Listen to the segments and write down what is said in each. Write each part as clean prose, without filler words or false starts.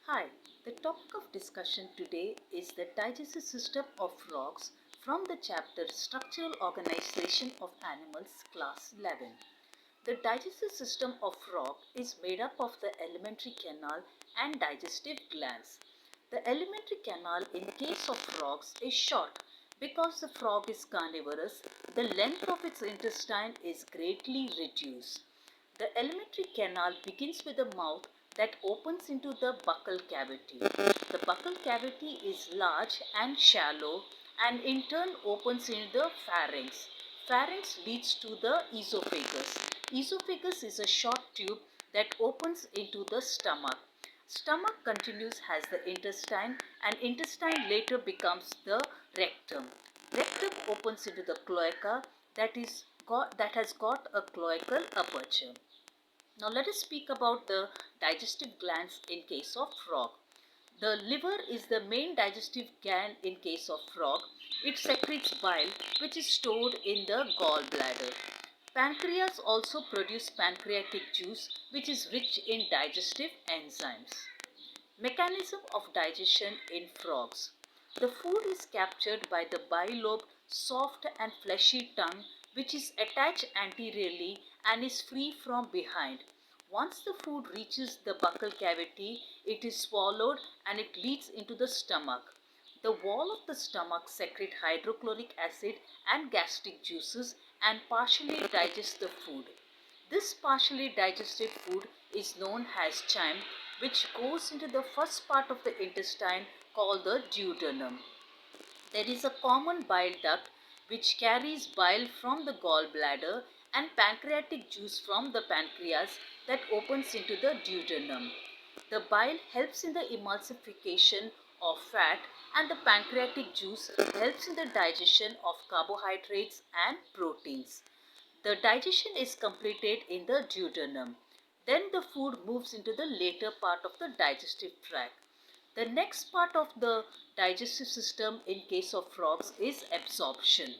Hi, the topic of discussion today is the digestive system of frogs from the chapter Structural Organization of Animals, Class 11. The digestive system of frog is made up of the alimentary canal and digestive glands. The alimentary canal in case of frogs is short. Because the frog is carnivorous, the length of its intestine is greatly reduced. The alimentary canal begins with a mouth that opens into the buccal cavity. The buccal cavity is large and shallow and in turn opens into the pharynx. Pharynx leads to the esophagus. Esophagus is a short tube that opens into the stomach. Stomach continues as the intestine and intestine later becomes the rectum. Rectum opens into the cloaca that has got a cloacal aperture. Now let us speak about the digestive glands in case of frog. The liver is the main digestive gland in case of frog. It secretes bile which is stored in the gallbladder. Pancreas also produces pancreatic juice which is rich in digestive enzymes. Mechanism of digestion in frogs. The food is captured by the bilobed, soft and fleshy tongue which is attached anteriorly and is free from behind. Once the food reaches the buccal cavity, it is swallowed and it leads into the stomach. The wall of the stomach secretes hydrochloric acid and gastric juices and partially digests the food. This partially digested food is known as chyme, which goes into the first part of the intestine called the duodenum. There is a common bile duct which carries bile from the gallbladder and pancreatic juice from the pancreas that opens into the duodenum. The bile helps in the emulsification of fat and the pancreatic juice helps in the digestion of carbohydrates and proteins. The digestion is completed in the duodenum. Then the food moves into the later part of the digestive tract. The next part of the digestive system in case of frogs is absorption.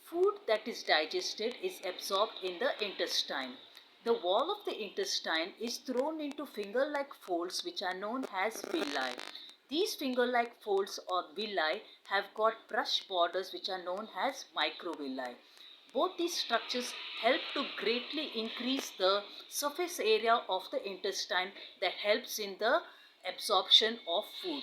Food that is digested is absorbed in the intestine. The wall of the intestine is thrown into finger-like folds which are known as villi. These finger-like folds or villi have got brush borders which are known as microvilli. Both these structures help to greatly increase the surface area of the intestine that helps in the absorption of food.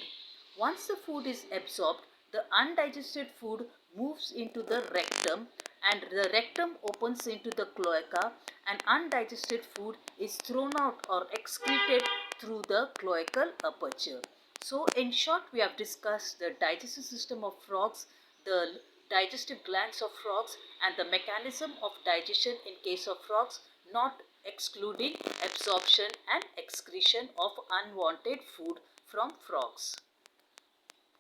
Once the food is absorbed, the undigested food moves into the rectum and the rectum opens into the cloaca and undigested food is thrown out or excreted through the cloacal aperture. So in short, we have discussed the digestive system of frogs, the digestive glands of frogs and the mechanism of digestion in case of frogs, not excluding absorption and excretion of unwanted food from frogs.